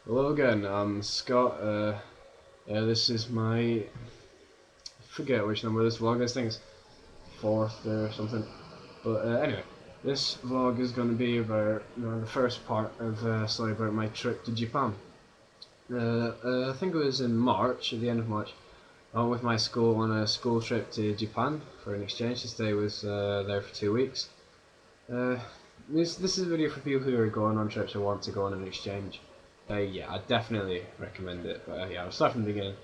Hello again, I'm Scott. This is my, I forget which number this vlog is. I think it's fourth or something. But anyway, this vlog is going to be about the first part of story about my trip to Japan. I think it was in March, at the end of March. I went with my school on a school trip to Japan for an exchange to stay with there for 2 weeks. Uh, this is a video for people who are going on trips or want to go on an exchange. Yeah, I definitely recommend it. But yeah, I'll start from the beginning.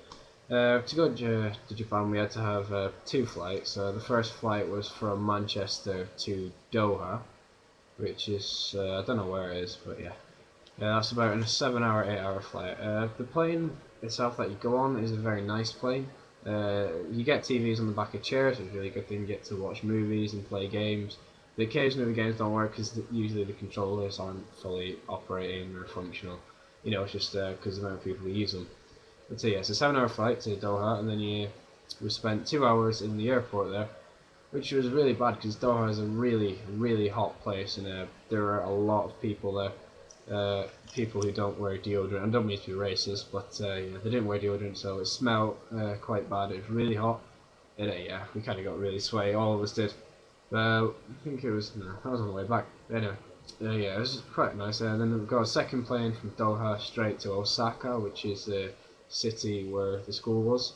To go to Japan, we had to have two flights. The first flight was from Manchester to Doha, which is I don't know where it is, but yeah, that's about a 7-hour, 8-hour flight. The plane itself that you go on is a very nice plane. You get TVs on the back of chairs, which is a really good thing. You get to watch movies and play games. The occasionally the games don't work because usually the controllers aren't fully operating or functional. You know, it's just because the amount of people who use them. But so yeah, it's a 7-hour flight to Doha, and then we spent 2 hours in the airport there, which was really bad because Doha is a really hot place, and there are a lot of people there. People who don't wear deodorant. I don't mean to be racist, but yeah, they didn't wear deodorant, so it smelled quite bad. It was really hot, and yeah, we kind of got really sweaty. All of us did. I think it was no, I was on the way back. Anyway, yeah, it was quite nice. And then we got a second plane from Doha straight to Osaka, which is the city where the school was.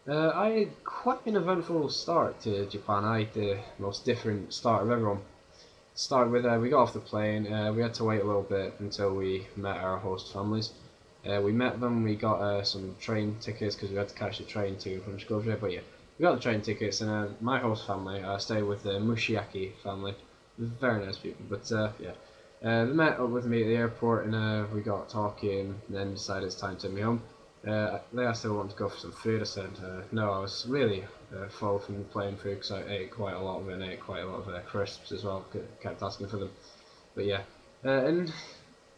I had quite an eventful start to Japan. I had the most different start of everyone. Started with we got off the plane. We had to wait a little bit until we met our host families. We met them. We got some train tickets because we had to catch the train to from Skopje. But yeah, we got the train tickets, and my host family stayed with the Mushiaki family. Very nice people. But yeah, they met up with me at the airport, and we got talking. And then decided it's time to take me home. They asked if I wanted to go for some food. I said no. I was really full from plain food because I ate quite a lot of it, and I ate quite a lot of crisps as well. Kept asking for them. But yeah, and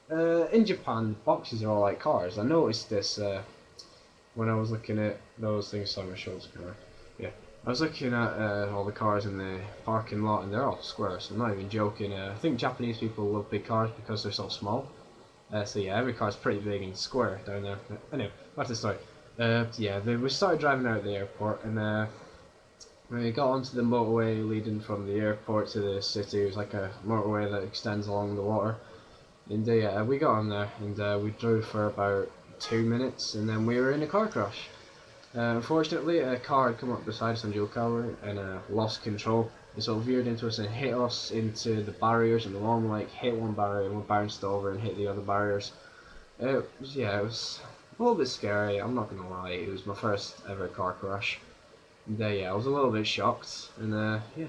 in Japan, boxes are all like cars. I noticed this when I was looking at those things. Sorry, my shoulders going. Yeah, I was looking at all the cars in the parking lot, and they're all square. So I'm not even joking. I think Japanese people love big cars because they're so small. So yeah, every car's pretty big and square down there. Anyway, back to the story. Yeah, we started driving out of the airport, and we got onto the motorway leading from the airport to the city. It was like a motorway that extends along the water. And yeah, we got on there, and we drove for about 2 minutes, and then we were in a car crash. Unfortunately, a car had come up beside us on dual carrier and lost control. It sort of veered into us and hit us into the barriers, and the one like hit one barrier and we bounced over and hit the other barriers. Yeah, it was a little bit scary. I'm not gonna lie. It was my first ever car crash. And yeah, I was a little bit shocked, and yeah.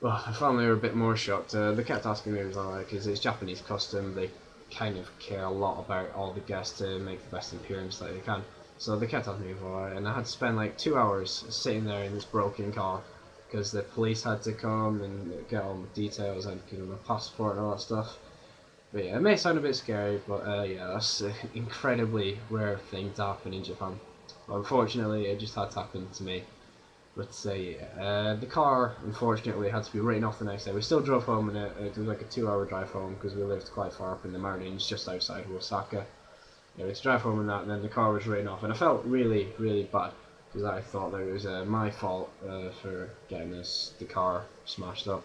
Well, the family were a bit more shocked. They kept asking me if it was alright because it's Japanese custom. They kind of care a lot about all the guests to make the best appearance that they can. So they kept asking me if it was alright, and I had to spend like 2 hours sitting there in this broken car because the police had to come and get all my details and give them my passport and all that stuff. But yeah, it may sound a bit scary, but yeah, that's an incredibly rare thing to happen in Japan. But unfortunately, it just had to happen to me. But yeah, the car unfortunately had to be written off the next day. We still drove home, and it was like a 2-hour drive home because we lived quite far up in the mountains, just outside of Osaka. Yeah, we had to drive home in that, and then the car was written off, and I felt really bad because I thought that it was my fault for getting the car smashed up.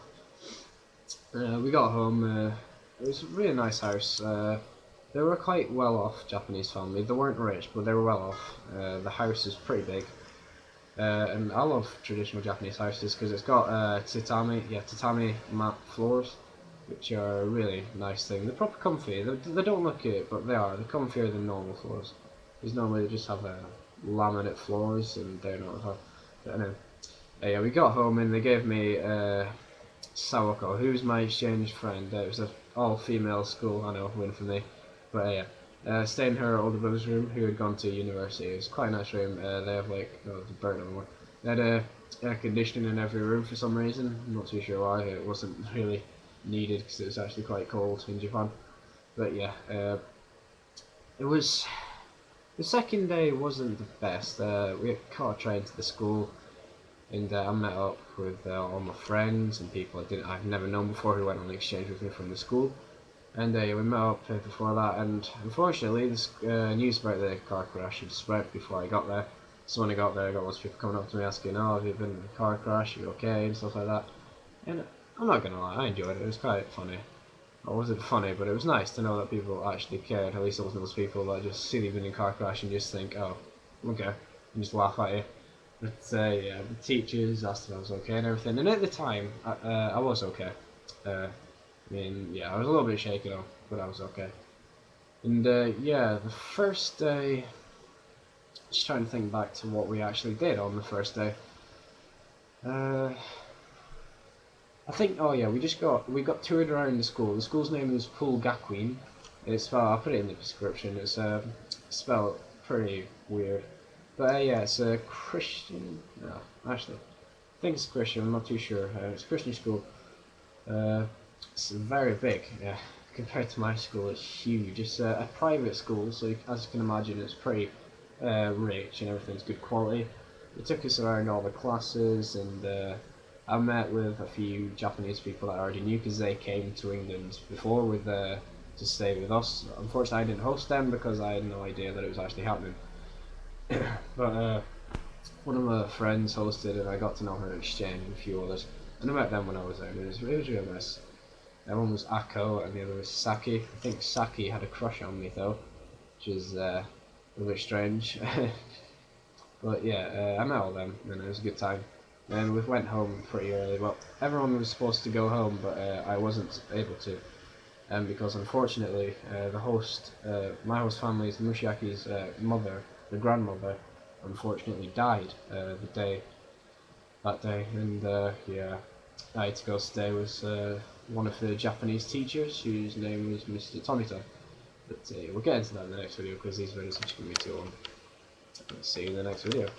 We got home. It was a really nice house. They were quite well off Japanese family. They weren't rich, but they were well off. The house is pretty big. And I love traditional Japanese houses because it's got tatami mat floors, which are a really nice thing. They're proper comfy. They don't look it, but they are. They're comfier than normal floors. Because normally they just have laminate floors, and they're not hard. But anyway, yeah, we got home and they gave me Sawako, who's my exchange friend. It was an all-female school. I know, win for me. But yeah. Stayed in her older brother's room, who had gone to university. It was quite a nice room. They have like, oh, the burn one. They had air conditioning in every room for some reason. I'm not too sure why. It wasn't really needed because it was actually quite cold in Japan. But yeah, it was. The second day wasn't the best. We caught a train to the school, and I met up with all my friends and people I've never known before who went on exchange with me from the school. And we met up before that, and unfortunately this news about the car crash had spread before I got there. So when I got there, I got lots of people coming up to me asking, "Oh, have you been in a car crash? Are you okay?" and stuff like that. And I'm not gonna lie, I enjoyed it. It was quite funny. It wasn't funny, but it was nice to know that people actually cared. At least it wasn't those people that just see you've been in a car crash and just think, "Oh, okay," and just laugh at you. But yeah, the teachers asked if I was okay and everything. And at the time, I was okay. I mean, yeah, I was a little bit shaken up, but I was okay. And yeah, the first day, just trying to think back to what we actually did on the first day. Uh, I think, oh yeah, we got toured around the school. The school's name is Poole Gakuin. It's spelled, I'll put it in the description. It's spelled pretty weird, but yeah, it's a Christian. No, actually, I think it's Christian. I'm not too sure. It's a Christian school. Uh, it's very big. Yeah, compared to my school, it's huge. It's a private school, so as you can imagine, it's pretty rich and everything's good quality. They took us around all the classes, and I met with a few Japanese people that I already knew because they came to England before with to stay with us. Unfortunately, I didn't host them because I had no idea that it was actually happening. But one of my friends hosted, and I got to know her in exchange with a few others. And I met them when I was there. It was real nice. One was Akko, and the other was Saki. I think Saki had a crush on me though, which is a little bit strange. But yeah, I met all them, and it was a good time. And we went home pretty early. Well, everyone was supposed to go home, but I wasn't able to, because unfortunately, my host family's Mushiaki's mother, the grandmother, unfortunately died that day, and yeah, I had to go stay with one of the Japanese teachers, whose name was Mr. Tomita. But we'll get into that in the next video because these videos are just going to be too long. See you in the next video.